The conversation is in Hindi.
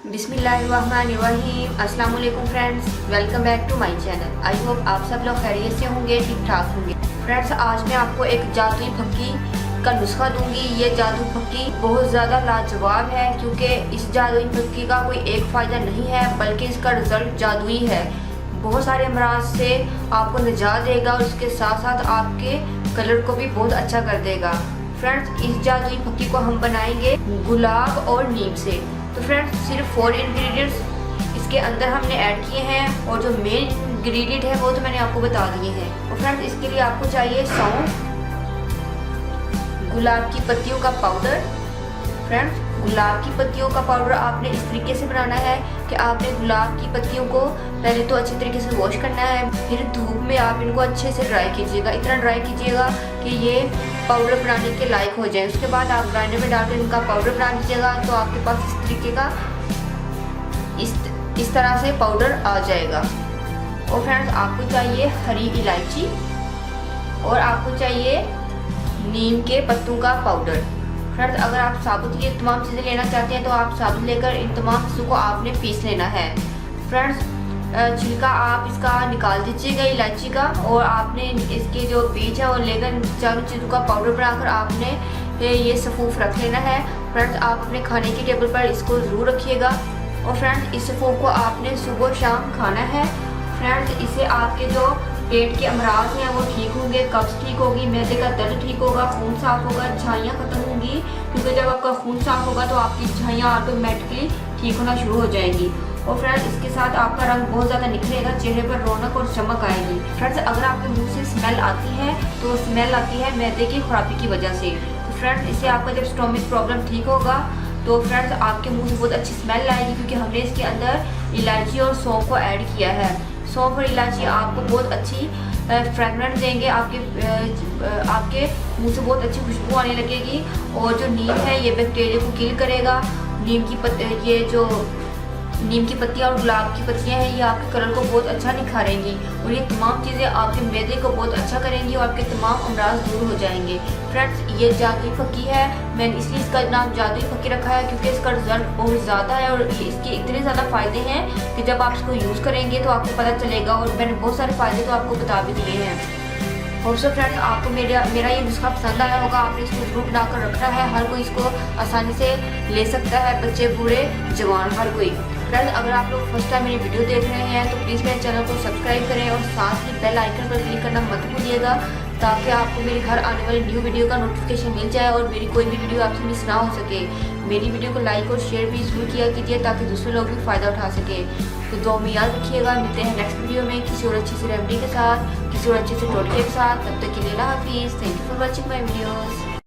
बिस्मिल्लाहिर्रहमानिर्रहीम। अस्सलाम वालेकुम friends, welcome back to my channel. I hope आप सब लोग खैरियत से होंगे, ठीक ठाक होंगे। फ्रेंड्स, आज मैं आपको एक जादुई फक्की का नुस्खा दूंगी। ये जादुई फक्की बहुत ज़्यादा लाजवाब है, क्योंकि इस जादुई फक्की का कोई एक फ़ायदा नहीं है, बल्कि इसका रिजल्ट जादुई है। बहुत सारे अमराज से आपको निजात देगा और उसके साथ साथ आपके कलर को भी बहुत अच्छा कर देगा। फ्रेंड्स, इस जादुई फक्की को हम बनाएंगे गुलाब और नीम से। तो फ्रेंड्स, सिर्फ 4 इंग्रेडिएंट्स इसके अंदर हमने ऐड किए हैं, और जो मेन इंग्रेडिएंट है वो तो मैंने आपको बता दिए हैं। और फ्रेंड्स, इसके लिए आपको चाहिए सौंफ, गुलाब की पत्तियों का पाउडर। फ्रेंड्स, गुलाब की पत्तियों का पाउडर आपने इस तरीके से बनाना है कि आपने गुलाब की पत्तियों को पहले तो अच्छे तरीके से वॉश करना है, फिर धूप में आप इनको अच्छे से ड्राई कीजिएगा। इतना ड्राई कीजिएगा कि ये पाउडर बनाने के लायक हो जाए। उसके बाद आप ग्राइंडर में डालकर इनका पाउडर बना लीजिएगा, तो आपके पास इस तरीके का इस तरह से पाउडर आ जाएगा। और फ्रेंड्स, आपको चाहिए हरी इलायची, और आपको चाहिए नीम के पत्तों का पाउडर। फ्रेंड्स, अगर आप साबुत ये तमाम चीज़ें लेना चाहते हैं तो आप साबुत लेकर इन तमाम चीज़ों को आपने पीस लेना है। फ्रेंड्स, छिलका आप इसका निकाल दीजिएगा इलायची का, और आपने इसके जो बीज है वो लेकर चारों चीज़ों का पाउडर बनाकर आपने ये सफूफ रख लेना है। फ्रेंड्स, आप अपने खाने की टेबल पर इसको ज़रूर रखिएगा। और फ्रेंड्स, इस सफूफ को आपने सुबह शाम खाना है। फ्रेंड्स, इससे आपके जो पेट के अमराज हैं वो ठीक होंगे, कब्ज़ ठीक होगी, मैदे का दर्द ठीक होगा, खून साफ होगा, झाइयाँ ख़त्म होंगी, क्योंकि जब आपका खून साफ होगा तो आपकी झाइयाँ ऑटोमेटिकली ठीक होना शुरू हो जाएंगी। और फ्रेंड्स, इसके साथ आपका रंग बहुत ज़्यादा निखरेगा, चेहरे पर रौनक और चमक आएगी। फ्रेंड्स, अगर आपके मुंह से स्मेल आती है तो स्मेल आती है मैदे की खराबी की वजह से। तो फ्रेंड्स, इससे आपका जब स्टोमिक प्रॉब्लम ठीक होगा तो फ्रेंड्स आपके मुंह से बहुत अच्छी स्मेल आएगी, क्योंकि हमने इसके अंदर इलायची और सौंफ को ऐड किया है। सौंफ और इलायची आपको बहुत अच्छी फ्रेगनेंस देंगे, आपके मुंह से बहुत अच्छी खुशबू आने लगेगी। और जो नीम है ये बैक्टीरिया को किल करेगा। नीम की पत्तियाँ और गुलाब की पत्तियाँ हैं, ये आपके कलर को बहुत अच्छा निखारेंगी, और ये तमाम चीज़ें आपके मैदे को बहुत अच्छा करेंगी और आपके तमाम अमराज दूर हो जाएंगे। फ्रेंड्स, ये जादुई फक्की है, मैंने इसलिए इसका नाम जादुई फक्की रखा है, क्योंकि इसका रिजल्ट बहुत ज़्यादा है और इसके इतने ज़्यादा फ़ायदे हैं कि जब आप इसको यूज़ करेंगे तो आपको पता चलेगा। और मैंने बहुत सारे फ़ायदे तो आपको बता भी दिए हैं। और सो फ्रेंड्स, आपको मेरा ये नुस्खा पसंद आया होगा। आपने इसको जरूर बनाकर रखना है, हर कोई इसको आसानी से ले सकता है, बच्चे बूढ़े जवान हर कोई। फ्रेंड्स, अगर आप लोग फर्स्ट टाइम मेरी वीडियो देख रहे हैं तो प्लीज़ मेरे चैनल को सब्सक्राइब करें और साथ ही बेल आइकन पर क्लिक करना मत भूलिएगा, ताकि आपको मेरी हर आने वाली न्यू वीडियो का नोटिफिकेशन मिल जाए और मेरी कोई भी वीडियो आपसे मिस ना हो सके। मेरी वीडियो को लाइक और शेयर भी जरूर किया कीजिए, ताकि दूसरे लोग भी फ़ायदा उठा सके। तो दुआ में याद रखिएगा, मिलते हैं नेक्स्ट वीडियो में किसी और अच्छी सी रेमेडी के साथ, किसी और अच्छे से टोटके के साथ। तब तक के लिए अल्लाह हाफिज़। Thank you for watching my videos.